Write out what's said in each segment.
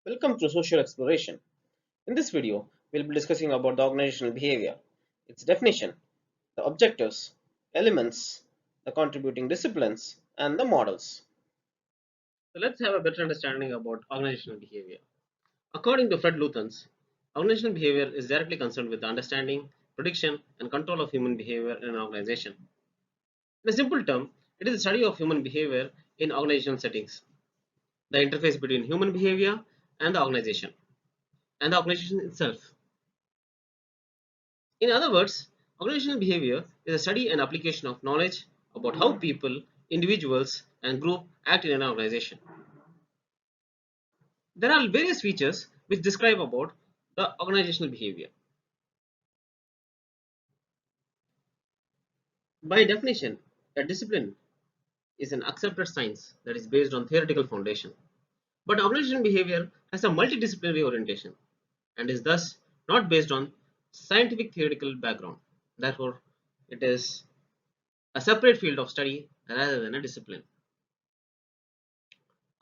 Welcome to Social Exploration. In this video, we'll be discussing about the organizational behavior, its definition, the objectives, elements, the contributing disciplines, and the models. So let's have a better understanding about organizational behavior. According to Fred Luthans, organizational behavior is directly concerned with the understanding, prediction, and control of human behavior in an organization. In a simple term, it is the study of human behavior in organizational settings, the interface between human behavior and the organization itself. In other words, organizational behavior is a study and application of knowledge about how people, individuals, and group act in an organization. There are various features which describe about the organizational behavior. By definition, a discipline is an accepted science that is based on theoretical foundation. But organizational behavior has a multidisciplinary orientation and is thus not based on scientific theoretical background. Therefore, it is a separate field of study rather than a discipline.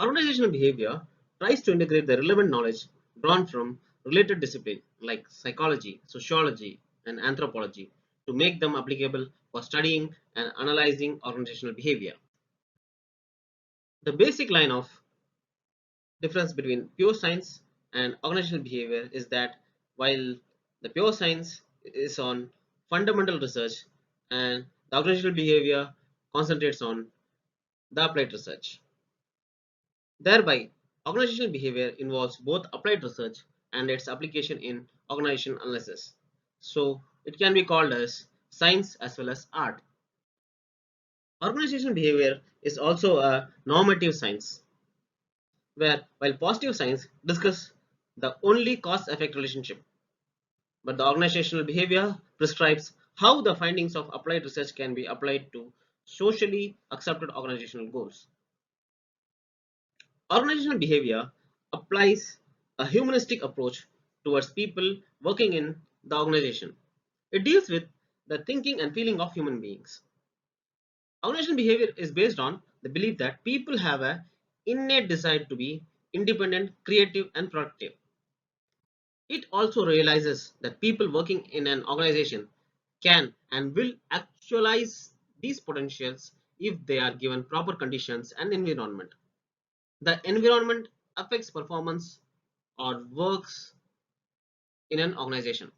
Organizational behavior tries to integrate the relevant knowledge drawn from related disciplines like psychology, sociology, and anthropology to make them applicable for studying and analyzing organizational behavior. The basic line of difference between pure science and organizational behavior is that while the pure science is on fundamental research and the organizational behavior concentrates on the applied research. Thereby, organizational behavior involves both applied research and its application in organization analysis. So, it can be called as science as well as art. Organizational behavior is also a normative science, where while positive science discusses the only cause-effect relationship, but the organizational behavior prescribes how the findings of applied research can be applied to socially accepted organizational goals. Organizational behavior applies a humanistic approach towards people working in the organization. It deals with the thinking and feeling of human beings. Organizational behavior is based on the belief that people have an innate desire to be independent, creative, and productive. It also realizes that people working in an organization can and will actualize these potentials if they are given proper conditions and environment. The environment affects performance or works in an organization.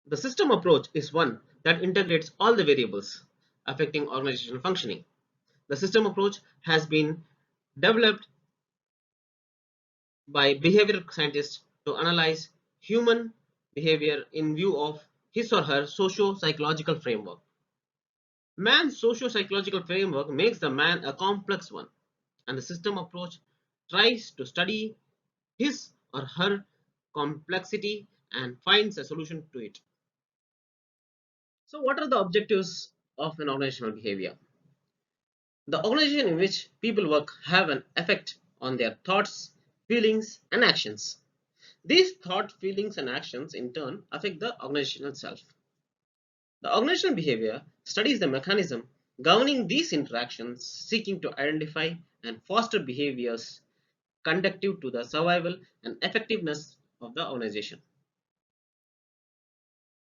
The system approach is one that integrates all the variables affecting organizational functioning. The system approach has been developed by behavioral scientists to analyze human behavior in view of his or her socio-psychological framework. Man's socio-psychological framework makes the man a complex one, and the system approach tries to study his or her complexity and finds a solution to it. So, what are the objectives of an organizational behavior? The organization in which people work have an effect on their thoughts, feelings, and actions. These thoughts, feelings, and actions in turn affect the organization itself. The organizational behavior studies the mechanism governing these interactions, seeking to identify and foster behaviors conducive to the survival and effectiveness of the organization.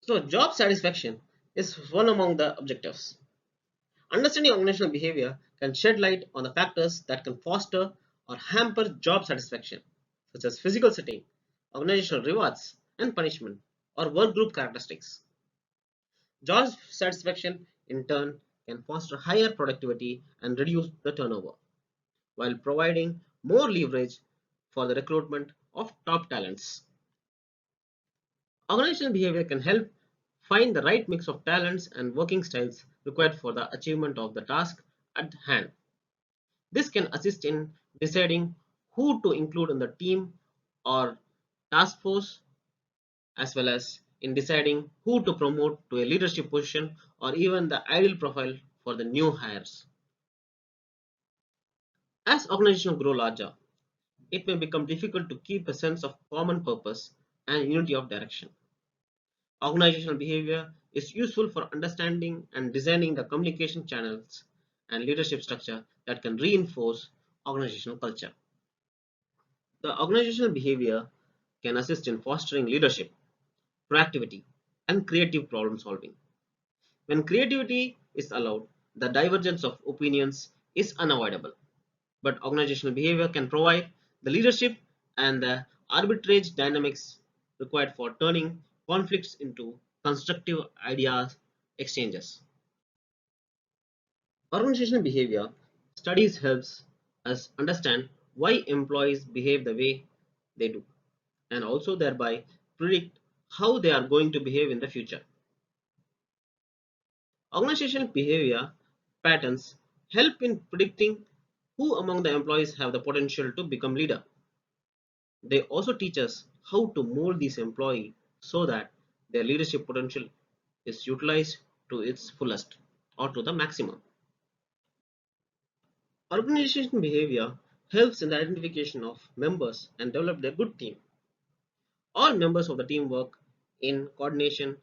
So, job satisfaction is one among the objectives. Understanding organizational behavior can shed light on the factors that can foster or hamper job satisfaction, such as physical setting, organizational rewards and punishment, or work group characteristics. Job satisfaction, in turn, can foster higher productivity and reduce the turnover, while providing more leverage for the recruitment of top talents. Organizational behavior can help find the right mix of talents and working styles required for the achievement of the task at hand. This can assist in deciding who to include in the team or task force, as well as in deciding who to promote to a leadership position or even the ideal profile for the new hires. As organizations grow larger, it may become difficult to keep a sense of common purpose and unity of direction. Organizational behavior is useful for understanding and designing the communication channels and leadership structure that can reinforce organizational culture. The organizational behavior can assist in fostering leadership, proactivity, and creative problem solving. When creativity is allowed, the divergence of opinions is unavoidable. But organizational behavior can provide the leadership and the arbitrage dynamics required for turning conflicts into constructive ideas exchanges. Organizational behavior studies helps us understand why employees behave the way they do and also thereby predict how they are going to behave in the future. Organizational behavior patterns help in predicting who among the employees have the potential to become leader. They also teach us how to mold these employees so that their leadership potential is utilized to its fullest or to the maximum. Organizational behavior helps in the identification of members and develop a good team. All members of the team work in coordination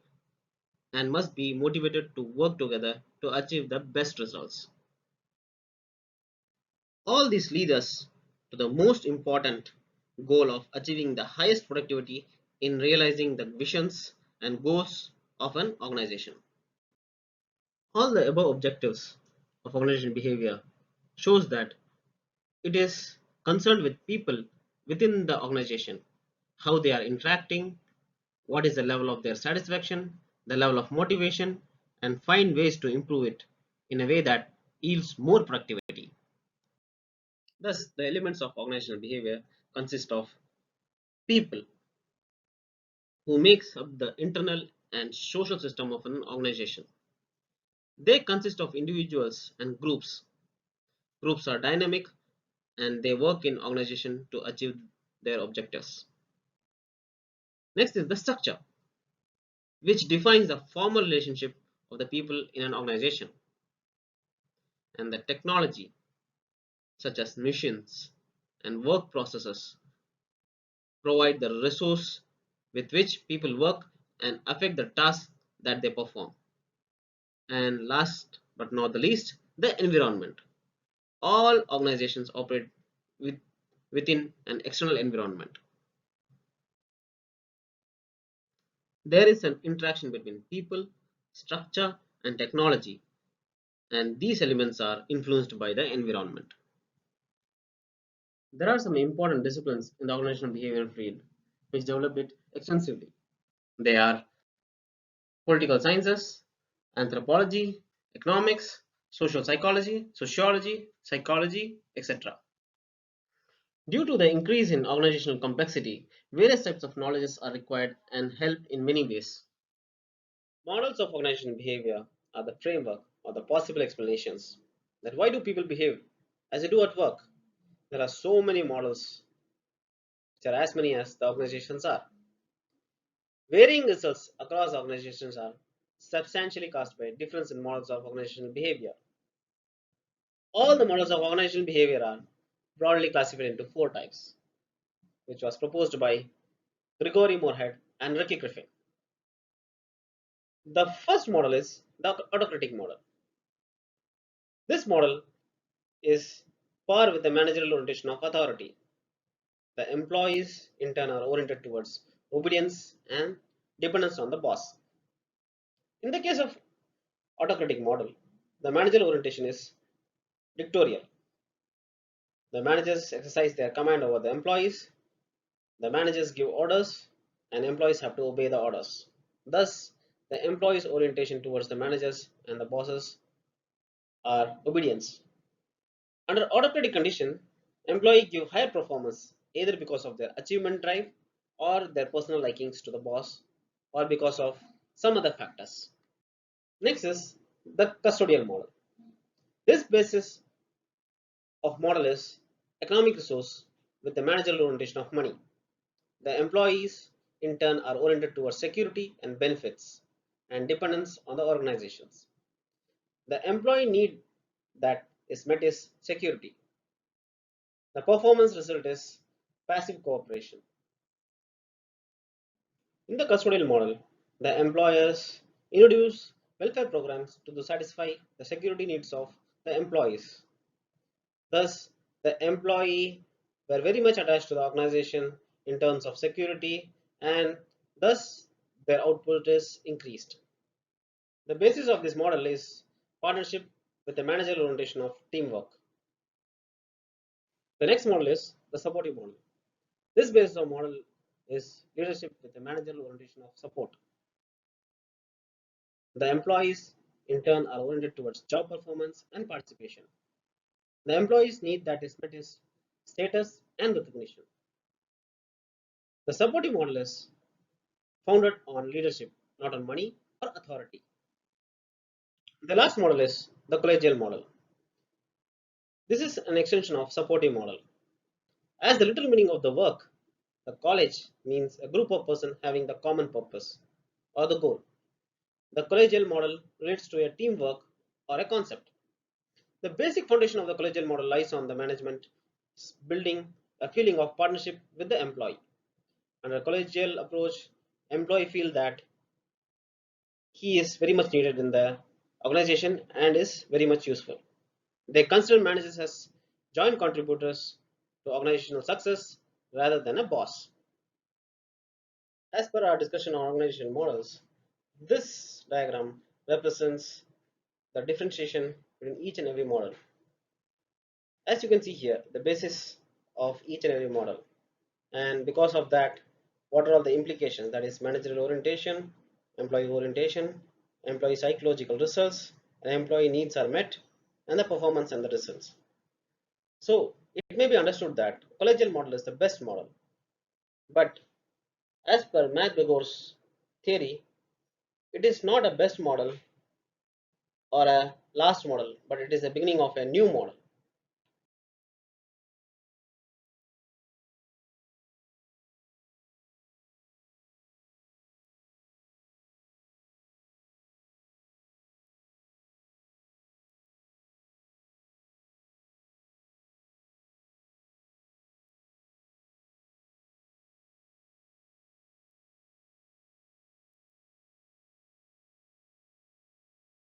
and must be motivated to work together to achieve the best results. All this leads us to the most important goal of achieving the highest productivity in realizing the visions and goals of an organization. All the above objectives of organizational behavior shows that it is concerned with people within the organization, how they are interacting, what is the level of their satisfaction, the level of motivation, and find ways to improve it in a way that yields more productivity. Thus, the elements of organizational behavior consist of people who makes up the internal and social system of an organization. They consist of individuals and groups. Groups are dynamic and they work in organization to achieve their objectives. Next is the structure, which defines the formal relationship of the people in an organization, and the technology such as machines and work processes provide the resource with which people work and affect the tasks that they perform. And last but not the least, the environment. All organizations operate with, within an external environment. There is an interaction between people, structure, and technology, and these elements are influenced by the environment. There are some important disciplines in the organizational behavior field which develop it extensively. They are political sciences, anthropology, economics, social psychology, sociology, psychology, etc. Due to the increase in organizational complexity, various types of knowledges are required and help in many ways. Models of organizational behavior are the framework or the possible explanations that why do people behave as they do at work. There are so many models, which are as many as the organizations are. Varying results across organizations are substantially caused by difference in models of organizational behavior. All the models of organizational behavior are broadly classified into four types, which was proposed by Gregory Moorhead and Ricky Griffin. The first model is the autocratic model. This model is par with the managerial orientation of authority. The employees, in turn, are oriented towards obedience and dependence on the boss. In the case of autocratic model, the managerial orientation is dictatorial. The managers exercise their command over the employees. The managers give orders, and employees have to obey the orders. Thus, the employees' orientation towards the managers and the bosses are obedience. Under autocratic condition, employees give higher performance either because of their achievement drive or their personal likings to the boss or because of some other factors. Next is the custodial model. This basis of model is economic resource with the managerial orientation of money. The employees in turn are oriented towards security and benefits and dependence on the organizations. The employee need that is met is security. The performance result is passive cooperation. In the custodial model, the employers introduce welfare programs to satisfy the security needs of the employees. Thus, the employee were very much attached to the organization in terms of security, and thus their output is increased. The basis of this model is partnership with the managerial orientation of teamwork. The next model is the supportive model. This basis of model is leadership with the managerial orientation of support. The employees in turn are oriented towards job performance and participation. The employees' need that is met is status and recognition. The supportive model is founded on leadership, not on money or authority. The last model is the collegial model. This is an extension of supportive model. As the literal meaning of the work, the college means a group of persons having the common purpose or the goal. The collegial model relates to a teamwork or a concept. The basic foundation of the collegial model lies on the management building a feeling of partnership with the employee. Under a collegial approach, employee feel that he is very much needed in the organization and is very much useful. They consider managers as joint contributors to organizational success rather than a boss. As per our discussion on organizational models, this diagram represents the differentiation between each and every model. As you can see here, the basis of each and every model, and because of that, what are all the implications? That is managerial orientation, employee psychological results, and employee needs are met, and the performance and the results. So it may be understood that collegial model is the best model, but as per McGregor's theory, it is not a best model or a last model, but it is the beginning of a new model.